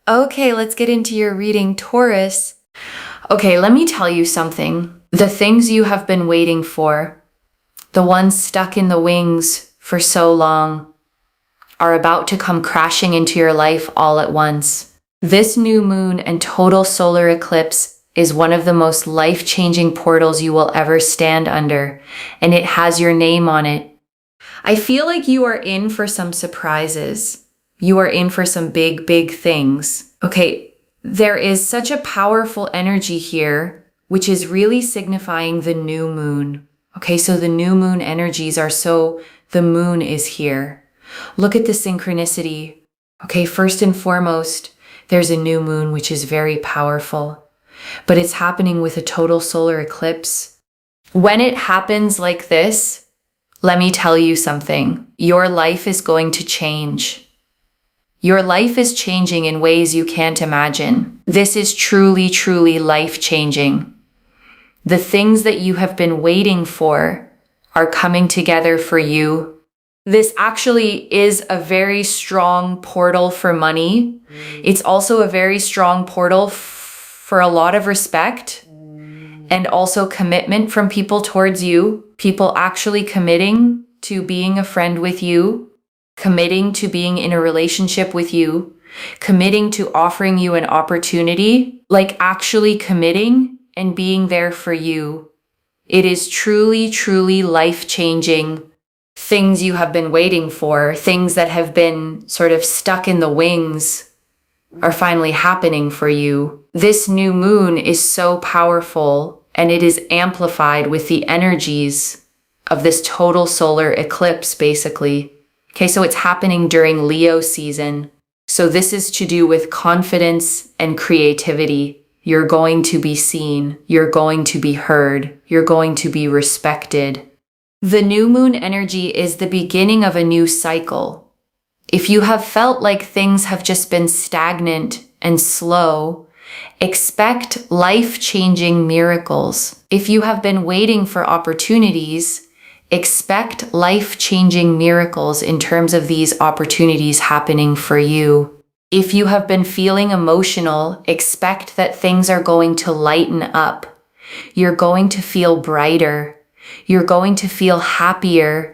Okay, let's get into your reading, Taurus. Okay, let me tell you something. The things you have been waiting for, the ones stuck in the wings for so long, are about to come crashing into your life all at once. This new moon and total solar eclipse is one of the most life-changing portals you will ever stand under, and it has your name on it. I feel like you are in for some surprises. You are in for some big, big things. Okay, there is such a powerful energy here, which is really signifying the new moon. Okay, so the new moon energies are the moon is here. Look at the synchronicity. Okay, first and foremost, there's a new moon, which is very powerful, but it's happening with a total solar eclipse. When it happens like this, let me tell you something. Your life is going to change. Your life is changing in ways you can't imagine. This is truly, truly life-changing. The things that you have been waiting for are coming together for you. This actually is a very strong portal for money. It's also a very strong portal for a lot of respect and also commitment from people towards you. People actually committing to being a friend with you, committing to being in a relationship with you, committing to offering you an opportunity, like actually committing and being there for you. It is truly, truly life-changing. Things you have been waiting for, things that have been sort of stuck in the wings, are finally happening for you. This new moon is so powerful, and it is amplified with the energies of this total solar eclipse, basically. Okay, so it's happening during Leo season. So this is to do with confidence and creativity. You're going to be seen. You're going to be heard. You're going to be respected. The new moon energy is the beginning of a new cycle. If you have felt like things have just been stagnant and slow, expect life-changing miracles. If you have been waiting for opportunities, expect life-changing miracles in terms of these opportunities happening for you. If you have been feeling emotional, expect that things are going to lighten up. You're going to feel brighter. You're going to feel happier.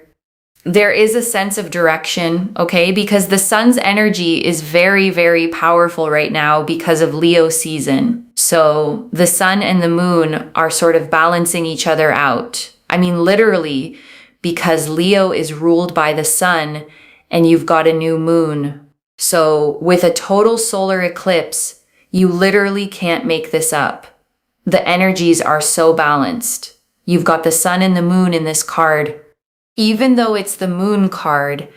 There is a sense of direction, okay? Because the sun's energy is very, very powerful right now because of Leo season. So the sun and the moon are sort of balancing each other out. I mean, literally, because Leo is ruled by the sun and you've got a new moon. So with a total solar eclipse, you literally can't make this up. The energies are so balanced. You've got the sun and the moon in this card. Even though it's the moon card,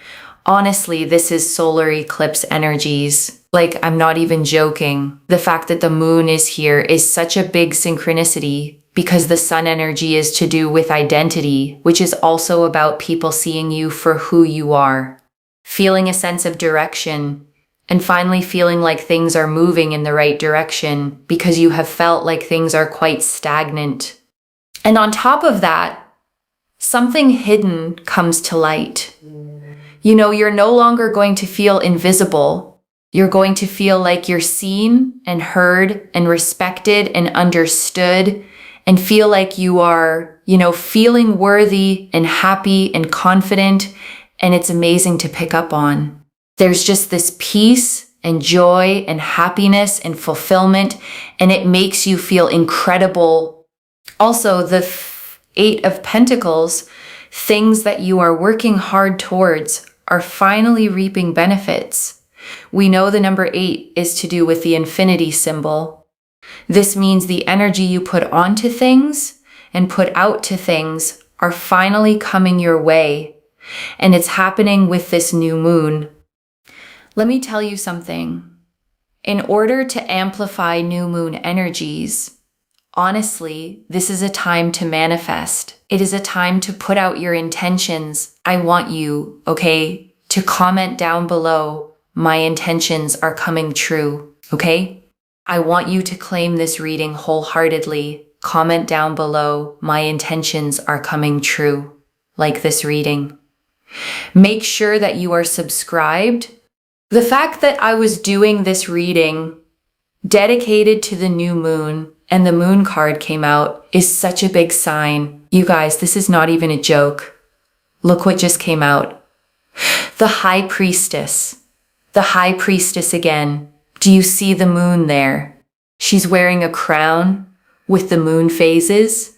honestly, this is solar eclipse energies. Like, I'm not even joking. The fact that the moon is here is such a big synchronicity because the sun energy is to do with identity, which is also about people seeing you for who you are, feeling a sense of direction, and finally feeling like things are moving in the right direction because you have felt like things are quite stagnant. And on top of that, something hidden comes to light. You know, you're no longer going to feel invisible. You're going to feel like you're seen and heard and respected and understood and feel like you are, feeling worthy and happy and confident. And it's amazing to pick up on. There's just this peace and joy and happiness and fulfillment, and it makes you feel incredible. Also, the Eight of Pentacles, things that you are working hard towards, are finally reaping benefits. We know the number 8 is to do with the infinity symbol. This means the energy you put onto things and put out to things are finally coming your way. And it's happening with this new moon. Let me tell you something. In order to amplify new moon energies, honestly, this is a time to manifest. It is a time to put out your intentions. I want you, okay, to comment down below, my intentions are coming true, okay? I want you to claim this reading wholeheartedly. Comment down below, my intentions are coming true, like this reading. Make sure that you are subscribed The fact that I was doing this reading dedicated to the new moon and the moon card came out is such a big sign. You guys, this is not even a joke. Look what just came out. The High Priestess. The High Priestess again. Do you see the moon there? She's wearing a crown with the moon phases.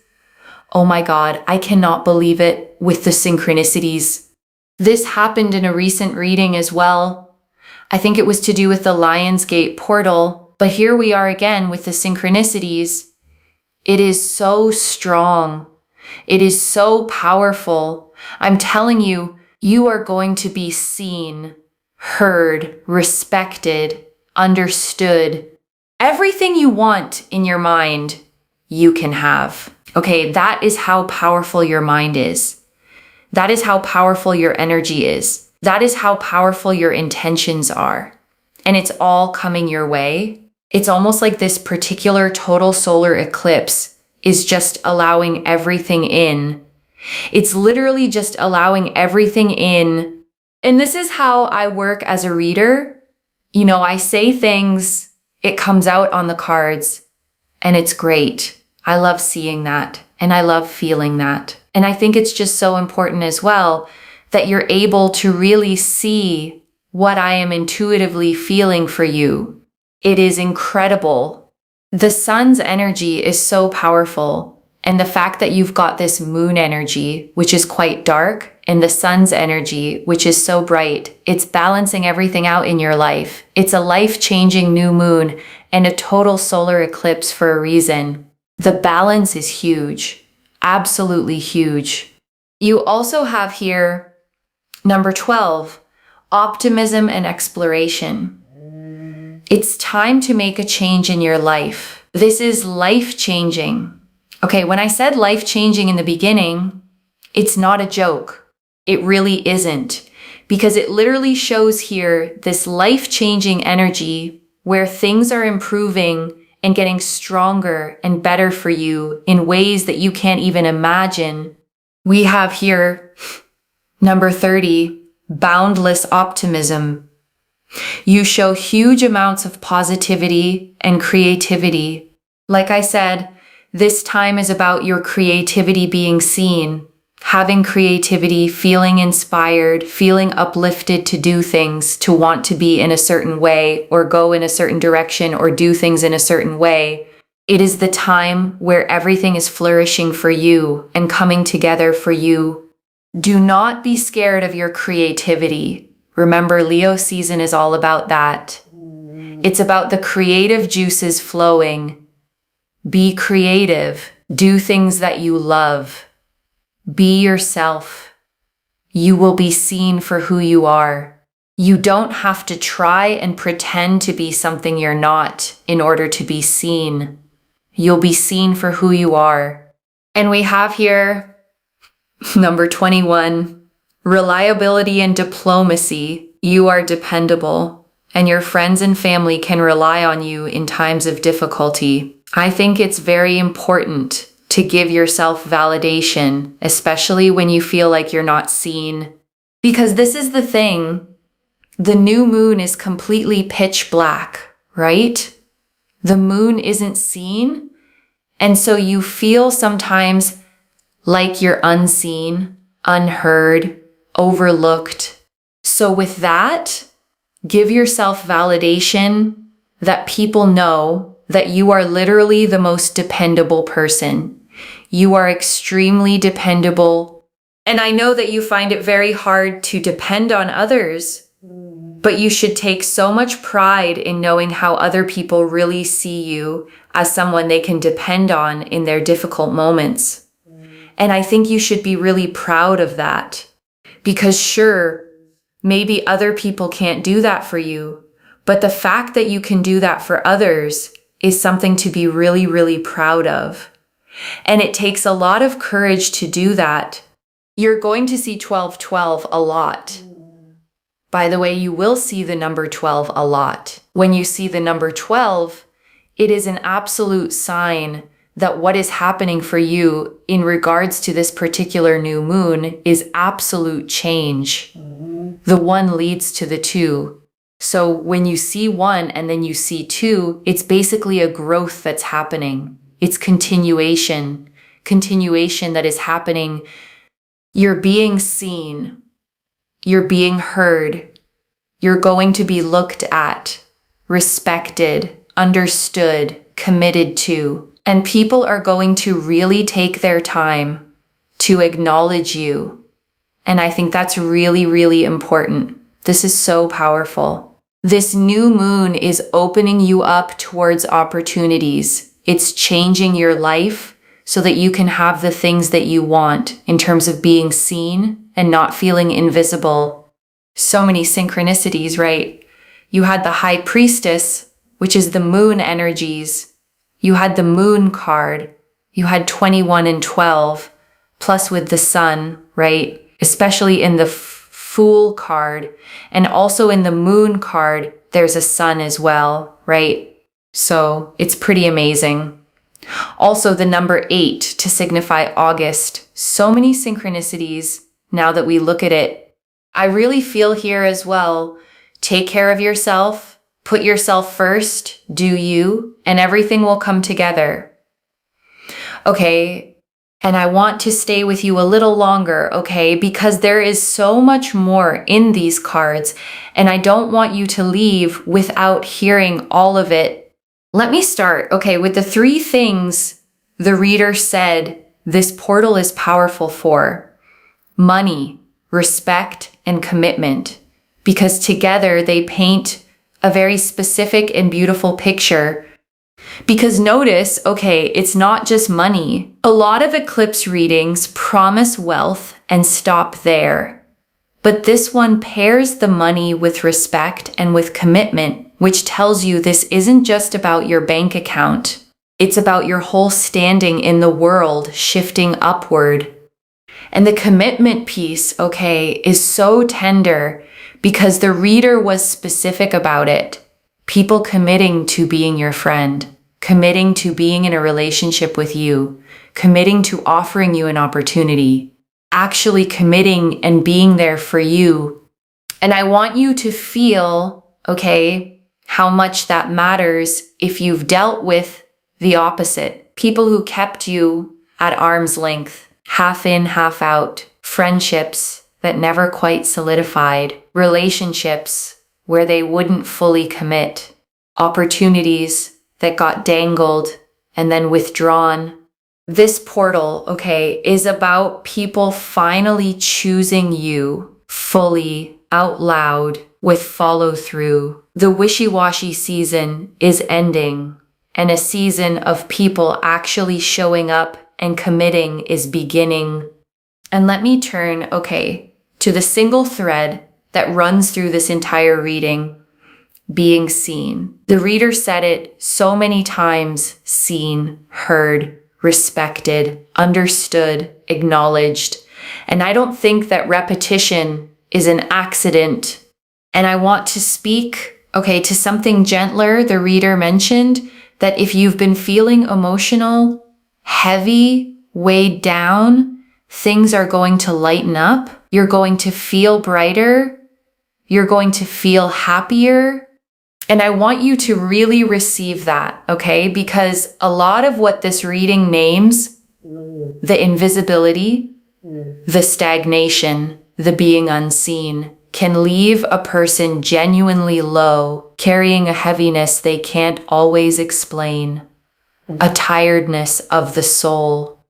Oh my God, I cannot believe it with the synchronicities. This happened in a recent reading as well. I think it was to do with the Lionsgate portal, but here we are again with the synchronicities. It is so strong. It is so powerful. I'm telling you, you are going to be seen, heard, respected, understood. Everything you want in your mind, you can have. Okay, that is how powerful your mind is. That is how powerful your energy is. That is how powerful your intentions are. And it's all coming your way. It's almost like this particular total solar eclipse is just allowing everything in. It's literally just allowing everything in. And this is how I work as a reader. You know, I say things, it comes out on the cards, and it's great. I love seeing that, and I love feeling that. And I think it's just so important as well that you're able to really see what I am intuitively feeling for you. It is incredible. The sun's energy is so powerful. And the fact that you've got this moon energy, which is quite dark, and the sun's energy, which is so bright, it's balancing everything out in your life. It's a life-changing new moon and a total solar eclipse for a reason. The balance is huge, absolutely huge. You also have here number 12, optimism and exploration. It's time to make a change in your life. This is life-changing. Okay, when I said life-changing in the beginning, it's not a joke. It really isn't. Because it literally shows here this life-changing energy where things are improving and getting stronger and better for you in ways that you can't even imagine. We have here number 30, boundless optimism. You show huge amounts of positivity and creativity. Like I said, this time is about your creativity being seen, having creativity, feeling inspired, feeling uplifted to do things, to want to be in a certain way or go in a certain direction or do things in a certain way. It is the time where everything is flourishing for you and coming together for you. Do not be scared of your creativity. Remember, Leo season is all about that. It's about the creative juices flowing. Be creative. Do things that you love. Be yourself. You will be seen for who you are. You don't have to try and pretend to be something you're not in order to be seen. You'll be seen for who you are. And we have here number 21, reliability and diplomacy. You are dependable, and your friends and family can rely on you in times of difficulty. I think it's very important to give yourself validation, especially when you feel like you're not seen. Because this is the thing, the new moon is completely pitch black, right? The moon isn't seen, and so you feel sometimes like you're unseen, unheard, overlooked. So with that, give yourself validation that people know that you are literally the most dependable person. You are extremely dependable. And I know that you find it very hard to depend on others, but you should take so much pride in knowing how other people really see you as someone they can depend on in their difficult moments. And I think you should be really proud of that. Because sure, maybe other people can't do that for you, but the fact that you can do that for others is something to be really, really proud of. And it takes a lot of courage to do that. You're going to see 1212 a lot. By the way, you will see the number 12 a lot. When you see the number 12, it is an absolute sign that what is happening for you in regards to this particular new moon is absolute change. The one leads to the two. So when you see one and then you see two, it's basically a growth that's happening. It's continuation that is happening. You're being seen. You're being heard. You're going to be looked at, respected, understood, committed to. And people are going to really take their time to acknowledge you. And I think that's really, really important. This is so powerful. This new moon is opening you up towards opportunities. It's changing your life so that you can have the things that you want in terms of being seen and not feeling invisible. So many synchronicities, right? You had the High Priestess, which is the moon energies. You had the moon card. You had 21 and 12, plus with the sun, right? Especially in the Fool card. And also in the moon card, there's a sun as well, right? So it's pretty amazing. Also the number 8 to signify August. So many synchronicities now that we look at it. I really feel here as well, take care of yourself, put yourself first, do you, and everything will come together. Okay, and I want to stay with you a little longer, okay, because there is so much more in these cards, and I don't want you to leave without hearing all of it. Let me start, okay, with the 3 things the reader said this portal is powerful for. Money, respect, and commitment, because together they paint a very specific and beautiful picture. Because notice, okay, it's not just money. A lot of eclipse readings promise wealth and stop there. But this one pairs the money with respect and with commitment, which tells you this isn't just about your bank account. It's about your whole standing in the world shifting upward. And the commitment piece, okay, is so tender because the reader was specific about it. People committing to being your friend, committing to being in a relationship with you, committing to offering you an opportunity, actually committing and being there for you. And I want you to feel, okay, how much that matters if you've dealt with the opposite. People who kept you at arm's length, half in, half out, friendships that never quite solidified, relationships where they wouldn't fully commit, opportunities that got dangled and then withdrawn. This portal, okay, is about people finally choosing you fully, out loud, with follow through. The wishy-washy season is ending, and a season of people actually showing up and committing is beginning. And let me turn, okay, to the single thread that runs through this entire reading. Being seen. The reader said it so many times: seen, heard, respected, understood, acknowledged. And I don't think that repetition is an accident. And I want to speak, okay, to something gentler. The reader mentioned that if you've been feeling emotional, heavy, weighed down, things are going to lighten up. You're going to feel brighter. You're going to feel happier. And I want you to really receive that, okay? Because a lot of what this reading names, the invisibility, the stagnation, the being unseen, can leave a person genuinely low, carrying a heaviness they can't always explain, a tiredness of the soul.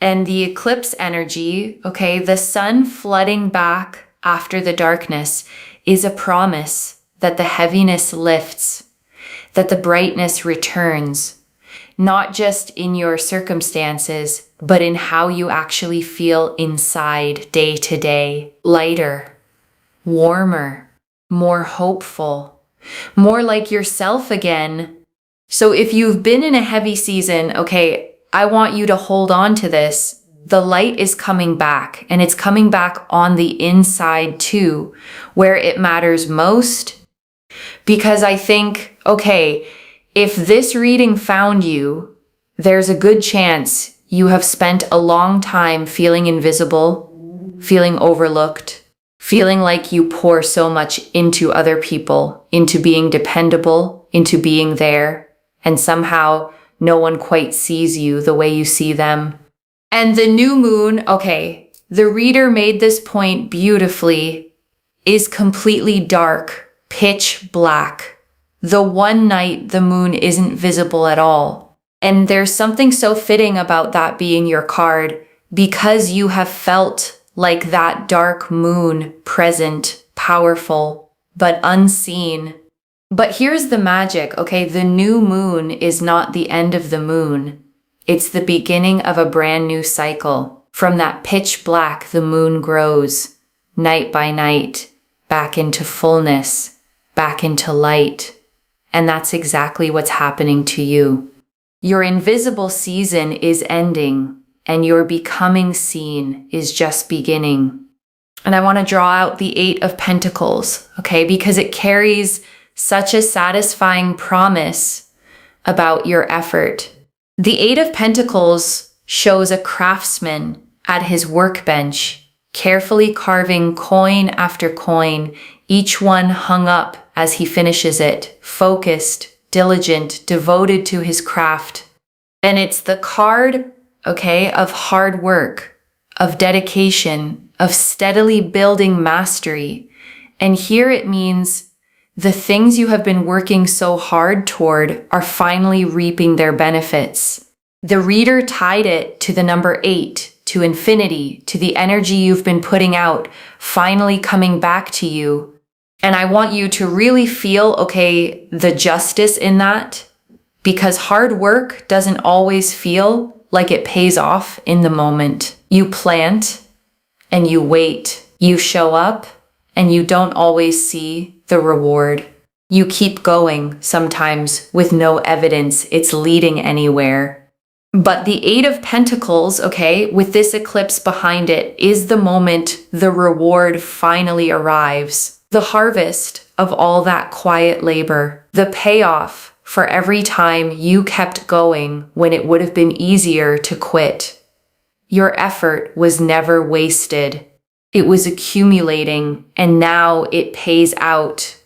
And the eclipse energy, okay, the sun flooding back after the darkness is a promise that the heaviness lifts, that the brightness returns, not just in your circumstances, but in how you actually feel inside day to day. Lighter, warmer, more hopeful, more like yourself again. So if you've been in a heavy season, okay, I want you to hold on to this. The light is coming back, and it's coming back on the inside too, where it matters most. Because I think, okay, if this reading found you, there's a good chance you have spent a long time feeling invisible, feeling overlooked, feeling like you pour so much into other people, into being dependable, into being there, and somehow no one quite sees you the way you see them. And the new moon, okay, the reader made this point beautifully, is completely dark, pitch black. The one night the moon isn't visible at all. And there's something so fitting about that being your card, because you have felt like that dark moon present, powerful, but unseen. But here's the magic, okay? The new moon is not the end of the moon. It's the beginning of a brand new cycle. From that pitch black, the moon grows, night by night, back into fullness, back into light. And that's exactly what's happening to you. Your invisible season is ending, and your becoming seen is just beginning. And I want to draw out the 8 of Pentacles, okay? Because it carries such a satisfying promise about your effort. The 8 of Pentacles shows a craftsman at his workbench, carefully carving coin after coin, each one hung up as he finishes it, focused, diligent, devoted to his craft. And it's the card, okay, of hard work, of dedication, of steadily building mastery. And here it means the things you have been working so hard toward are finally reaping their benefits. The reader tied it to the number 8, to infinity, to the energy you've been putting out, finally coming back to you. And I want you to really feel, okay, the justice in that, because hard work doesn't always feel like it pays off in the moment. You plant and you wait. You show up and you don't always see the reward. You keep going, sometimes with no evidence it's leading anywhere. But the 8 of Pentacles, okay, with this eclipse behind it, is the moment the reward finally arrives. The harvest of all that quiet labor. The payoff for every time you kept going when it would have been easier to quit. Your effort was never wasted. It was accumulating, and now it pays out.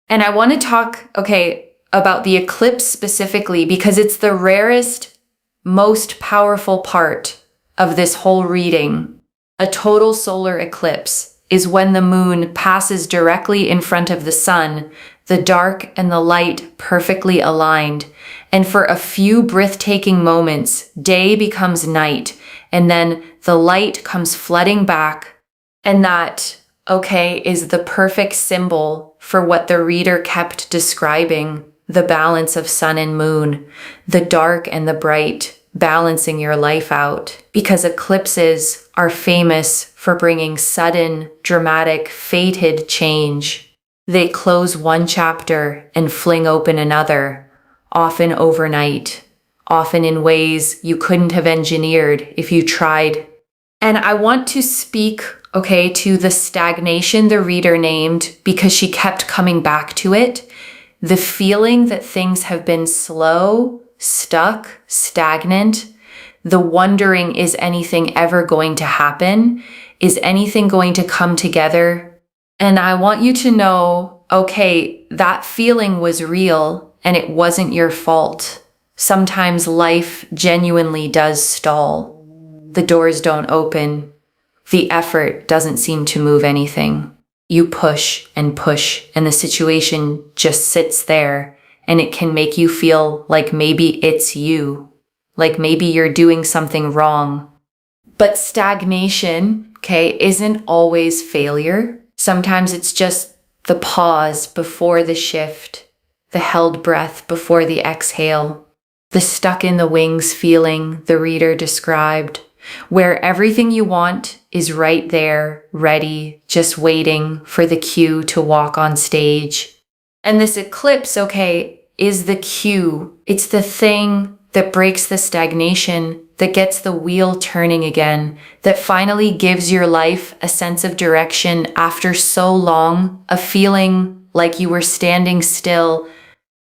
And I want to talk, okay, about the eclipse specifically because it's the rarest, most powerful part of this whole reading. A total solar eclipse is when the moon passes directly in front of the sun, the dark and the light perfectly aligned. And for a few breathtaking moments, day becomes night, and then the light comes flooding back. And that, okay, is the perfect symbol for what the reader kept describing, the balance of sun and moon, the dark and the bright, balancing your life out. Because eclipses are famous for bringing sudden, dramatic, fated change. They close one chapter and fling open another, often overnight, often in ways you couldn't have engineered if you tried. And I want to speak, okay, to the stagnation the reader named because she kept coming back to it. The feeling that things have been slow, stuck, stagnant. The wondering, is anything ever going to happen? Is anything going to come together? And I want you to know, okay, that feeling was real and it wasn't your fault. Sometimes life genuinely does stall. The doors don't open. The effort doesn't seem to move anything. You push, and the situation just sits there, and it can make you feel like maybe it's you, like maybe you're doing something wrong. But stagnation, okay, isn't always failure. Sometimes it's just the pause before the shift, the held breath before the exhale, the stuck in the wings feeling the reader described, where everything you want is right there, ready, just waiting for the cue to walk on stage. And this eclipse, okay, is the cue. It's the thing that breaks the stagnation, that gets the wheel turning again, that finally gives your life a sense of direction after so long of feeling like you were standing still.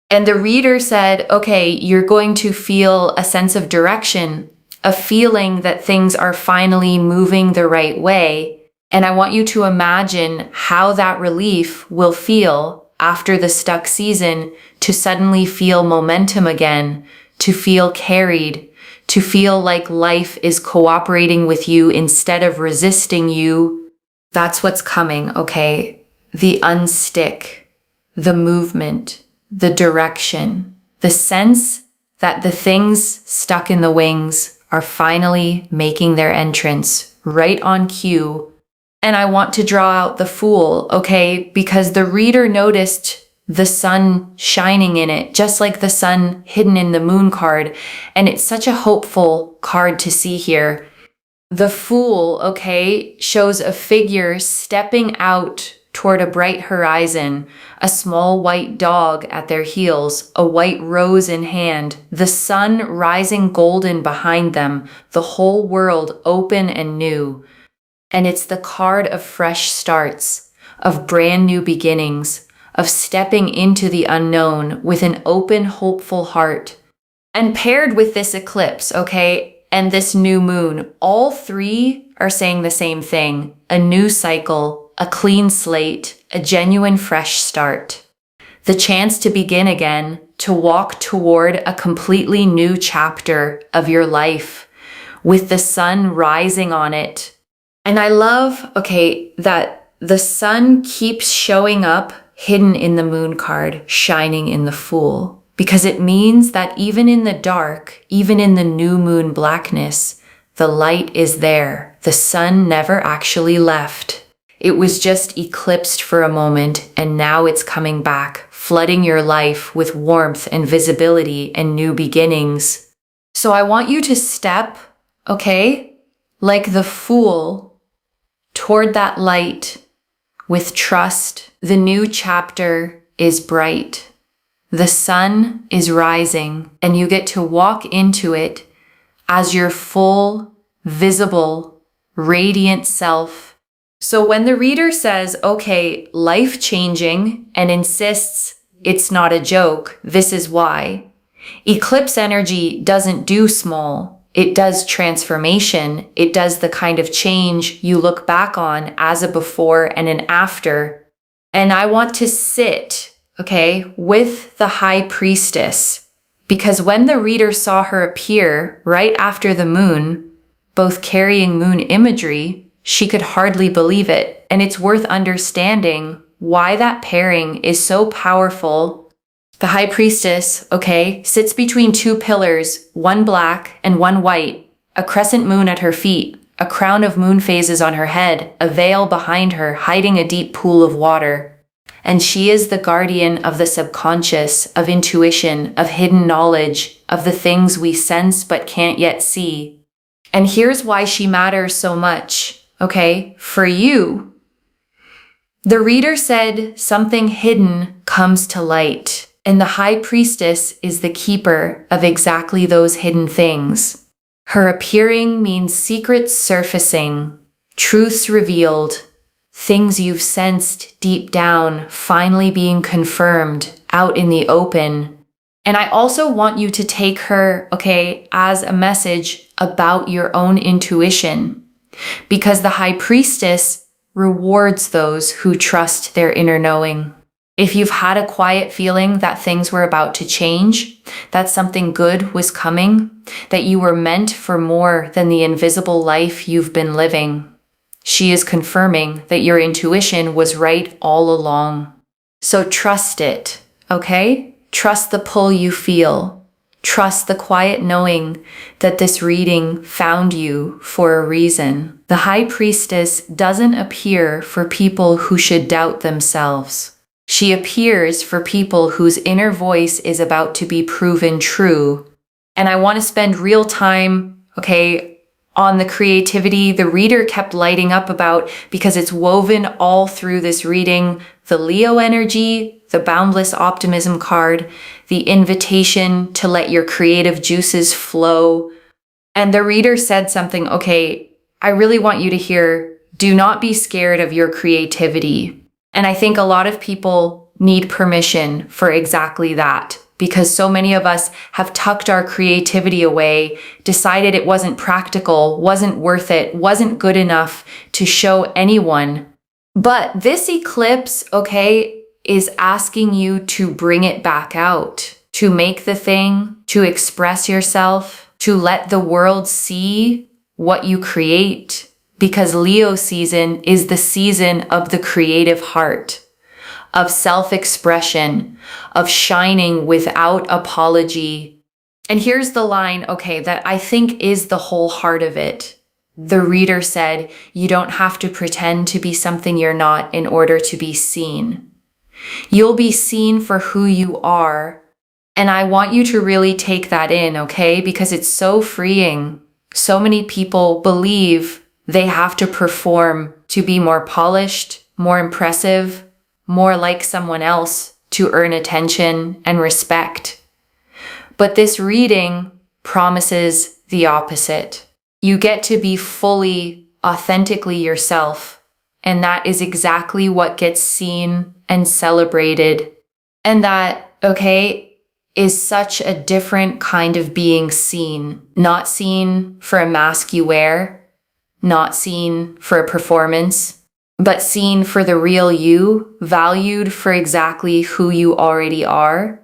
And the reader said, okay, you're going to feel a sense of direction, a feeling that things are finally moving the right way. And I want you to imagine how that relief will feel after the stuck season, to suddenly feel momentum again, to feel carried, to feel like life is cooperating with you instead of resisting you. That's what's coming, okay? The unstick, the movement, the direction, the sense that the things stuck in the wings are finally making their entrance right on cue. And I want to draw out the Fool, okay? Because the reader noticed the sun shining in it, just like the sun hidden in the moon card. And it's such a hopeful card to see here. The Fool, okay, shows a figure stepping out toward a bright horizon, a small white dog at their heels, a white rose in hand, the sun rising golden behind them, the whole world open and new. And it's the card of fresh starts, of brand new beginnings, of stepping into the unknown with an open, hopeful heart. And paired with this eclipse, okay, and this new moon, all three are saying the same thing: a new cycle, a clean slate, a genuine fresh start. The chance to begin again, to walk toward a completely new chapter of your life, with the sun rising on it. And I love, okay, that the sun keeps showing up hidden in the moon card, shining in the Fool, because it means that even in the dark, even in the new moon blackness, the light is there. The sun never actually left. It was just eclipsed for a moment, and now it's coming back, flooding your life with warmth and visibility and new beginnings. So I want you to step, okay, like the Fool, toward that light with trust. The new chapter is bright. The sun is rising, and you get to walk into it as your full, visible, radiant self. So when the reader says, okay, life-changing, and insists it's not a joke, this is why. Eclipse energy doesn't do small. It does transformation. It does the kind of change you look back on as a before and an after. And I want to sit, okay, with the High Priestess, because when the reader saw her appear right after the moon, both carrying moon imagery, she could hardly believe it. And it's worth understanding why that pairing is so powerful. The High Priestess, okay, sits between two pillars, one black and one white, a crescent moon at her feet, a crown of moon phases on her head, a veil behind her hiding a deep pool of water. And she is the guardian of the subconscious, of intuition, of hidden knowledge, of the things we sense but can't yet see. And here's why she matters so much, okay, for you. The reader said something hidden comes to light. And the High Priestess is the keeper of exactly those hidden things. Her appearing means secrets surfacing, truths revealed, things you've sensed deep down finally being confirmed out in the open. And I also want you to take her, okay, as a message about your own intuition, because the High Priestess rewards those who trust their inner knowing. If you've had a quiet feeling that things were about to change, that something good was coming, that you were meant for more than the invisible life you've been living, she is confirming that your intuition was right all along. So trust it, okay? Trust the pull you feel. Trust the quiet knowing that this reading found you for a reason. The High Priestess doesn't appear for people who should doubt themselves. She appears for people whose inner voice is about to be proven true. And I want to spend real time, okay, on the creativity the reader kept lighting up about, because it's woven all through this reading. The Leo energy, the boundless optimism card, the invitation to let your creative juices flow. And the reader said something, okay, I really want you to hear, do not be scared of your creativity. And I think a lot of people need permission for exactly that. because so many of us have tucked our creativity away, decided it wasn't practical, wasn't worth it, wasn't good enough to show anyone. But this eclipse, okay, is asking you to bring it back out, to make the thing, to express yourself, to let the world see what you create, because Leo season is the season of the creative heart, of self-expression, of shining without apology. And here's the line, okay, that I think is the whole heart of it. The reader said, you don't have to pretend to be something you're not in order to be seen. You'll be seen for who you are. And I want you to really take that in, okay? Because it's so freeing. So many people believe they have to perform to be more polished, more impressive, more like someone else to earn attention and respect. But this reading promises the opposite. You get to be fully, authentically yourself. And that is exactly what gets seen and celebrated. And that, okay, is such a different kind of being seen. Not seen for a mask you wear, not seen for a performance, but seen for the real you, valued for exactly who you already are,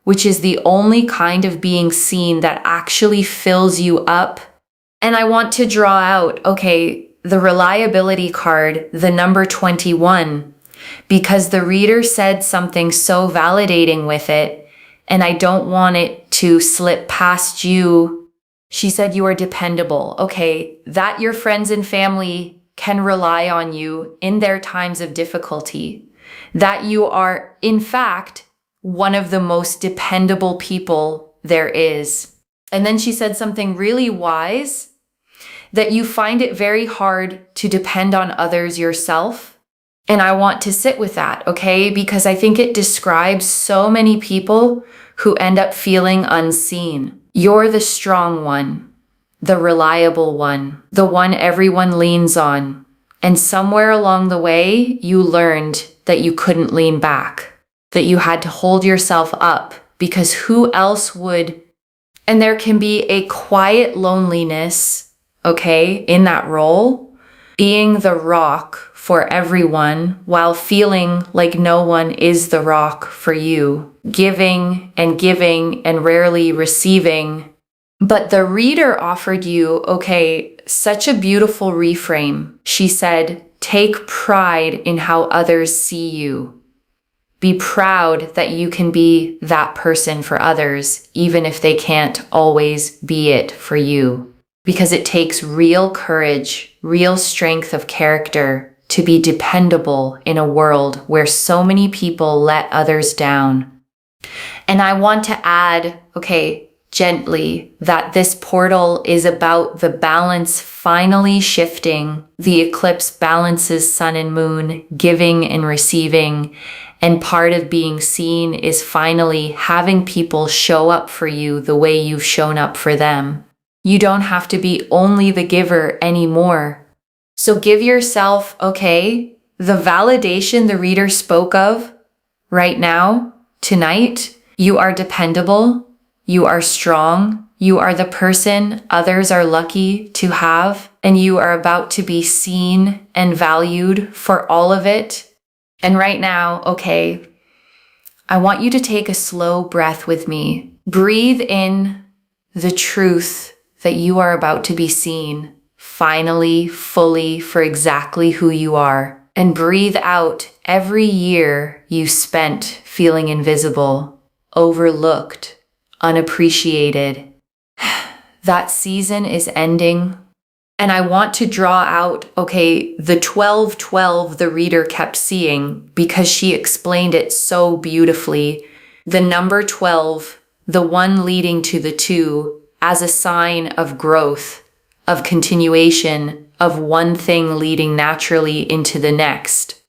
which is the only kind of being seen that actually fills you up. And I want to draw out, okay, the reliability card, the number 21, because the reader said something so validating with it, and I don't want it to slip past you. She said you are dependable. Okay, that your friends and family can rely on you in their times of difficulty, that you are, in fact, one of the most dependable people there is. And then she said something really wise, that you find it very hard to depend on others yourself. And I want to sit with that, okay? Because I think it describes so many people who end up feeling unseen. You're the strong one, the reliable one, the one everyone leans on. And somewhere along the way, you learned that you couldn't lean back, that you had to hold yourself up, because who else would? And there can be a quiet loneliness, okay, in that role, being the rock for everyone while feeling like no one is the rock for you, giving and rarely receiving. But the reader offered you, okay, such a beautiful reframe. She said, take pride in how others see you. Be proud that you can be that person for others, even if they can't always be it for you. Because it takes real courage, real strength of character to be dependable in a world where so many people let others down. And I want to add, okay, gently, that this portal is about the balance finally shifting. The eclipse balances sun and moon, giving and receiving. And part of being seen is finally having people show up for you the way you've shown up for them. You don't have to be only the giver anymore. So give yourself, okay, the validation the reader spoke of right now, tonight. You are dependable. You are strong. You are the person others are lucky to have, and you are about to be seen and valued for all of it. And right now, okay, I want you to take a slow breath with me. Breathe in the truth that you are about to be seen, finally, fully, for exactly who you are. And breathe out every year you spent feeling invisible, overlooked, unappreciated. That season is ending. And I want to draw out, okay, the 12-12 the reader kept seeing, because she explained it so beautifully. The number 12, the one leading to the 2, as a sign of growth, of continuation, of one thing leading naturally into the next.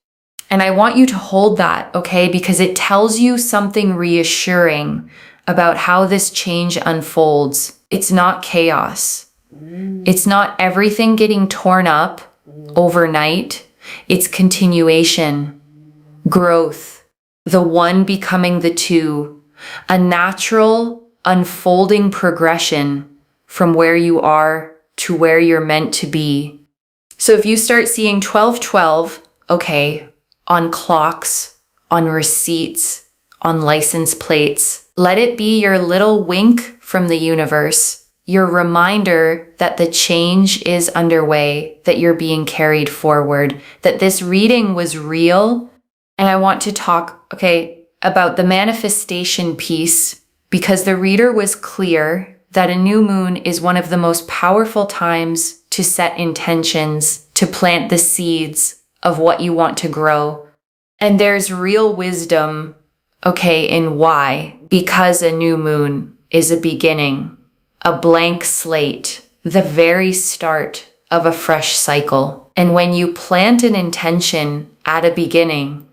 And I want you to hold that, okay, because it tells you something reassuring about how this change unfolds. It's not chaos. It's not everything getting torn up overnight. It's continuation, growth, the one becoming the 2, a natural unfolding progression from where you are to where you're meant to be. So if you start seeing 1212, okay, on clocks, on receipts, on license plates, let it be your little wink from the universe, your reminder that the change is underway, that you're being carried forward, that this reading was real. And I want to talk, okay, about the manifestation piece, because the reader was clear that a new moon is one of the most powerful times to set intentions, to plant the seeds of what you want to grow. And there's real wisdom, okay, in why. Because a new moon is a beginning, a blank slate, the very start of a fresh cycle. And when you plant an intention at a beginning,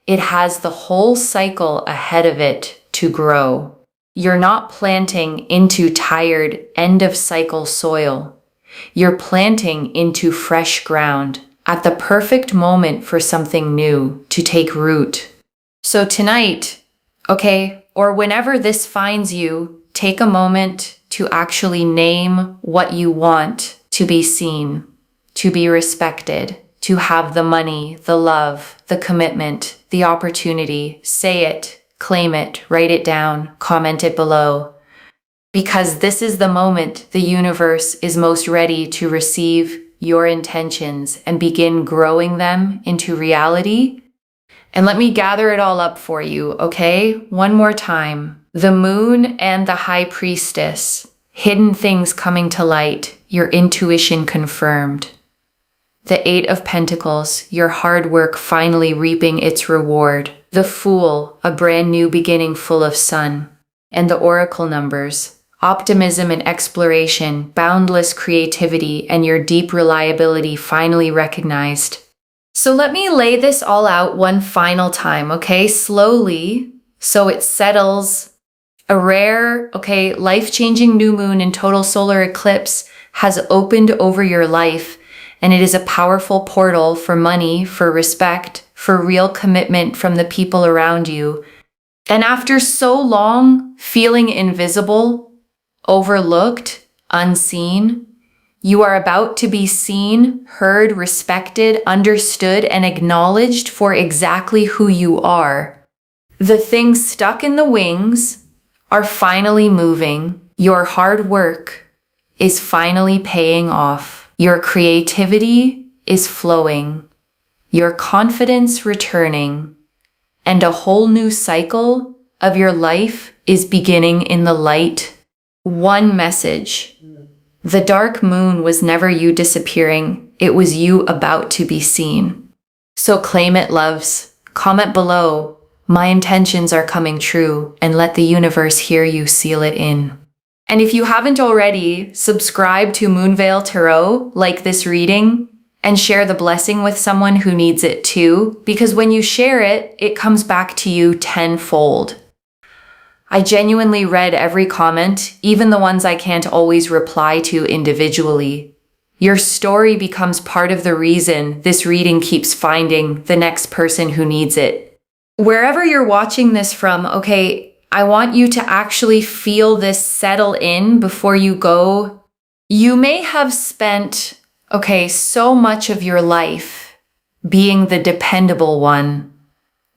it has the whole cycle ahead of it to grow. You're not planting into tired end-of-cycle soil. You're planting into fresh ground at the perfect moment for something new to take root. So tonight, okay, or whenever this finds you, take a moment to actually name what you want to be seen, to be respected, to have the money, the love, the commitment, the opportunity. Say it. Claim it, write it down, comment it below. Because this is the moment the universe is most ready to receive your intentions and begin growing them into reality. And let me gather it all up for you, okay? One more time. The moon and the high priestess, hidden things coming to light, your intuition confirmed. The Eight of Pentacles, your hard work finally reaping its reward. The Fool, a brand new beginning full of sun. And the Oracle numbers, optimism and exploration, boundless creativity, and your deep reliability finally recognized. So let me lay this all out one final time, okay? Slowly, so it settles. A rare, okay, life-changing new moon in total solar eclipse has opened over your life. And it is a powerful portal for money, for respect, for real commitment from the people around you. And after so long feeling invisible, overlooked, unseen, you are about to be seen, heard, respected, understood, and acknowledged for exactly who you are. The things stuck in the wings are finally moving. Your hard work is finally paying off. Your creativity is flowing, your confidence returning, and a whole new cycle of your life is beginning in the light. One message. The dark moon was never you disappearing, it was you about to be seen. So claim it, loves. Comment below, my intentions are coming true, and let the universe hear you seal it in. And if you haven't already, subscribe to Moonveil Tarot, like this reading, and share the blessing with someone who needs it too, because when you share it, it comes back to you tenfold. I genuinely read every comment, even the ones I can't always reply to individually. Your story becomes part of the reason this reading keeps finding the next person who needs it. Wherever you're watching this from, okay, I want you to actually feel this settle in before you go. You may have spent, okay, so much of your life being the dependable one,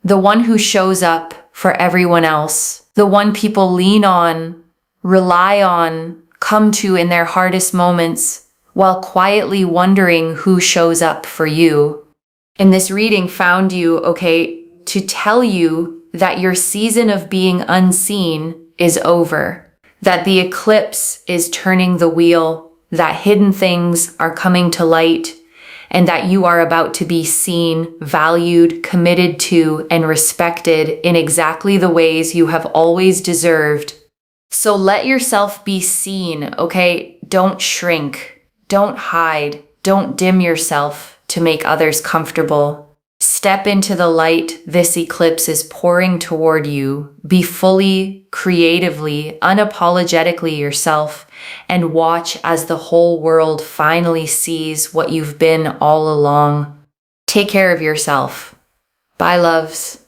the one who shows up for everyone else, the one people lean on, rely on, come to in their hardest moments, while quietly wondering who shows up for you. And this reading found you, okay, to tell you that your season of being unseen is over, that the eclipse is turning the wheel, that hidden things are coming to light, and that you are about to be seen, valued, committed to, and respected in exactly the ways you have always deserved. So let yourself be seen, okay? Don't shrink, don't hide, don't dim yourself to make others comfortable. Step into the light this eclipse is pouring toward you. Be fully, creatively, unapologetically yourself, and watch as the whole world finally sees what you've been all along. Take care of yourself. Bye, loves.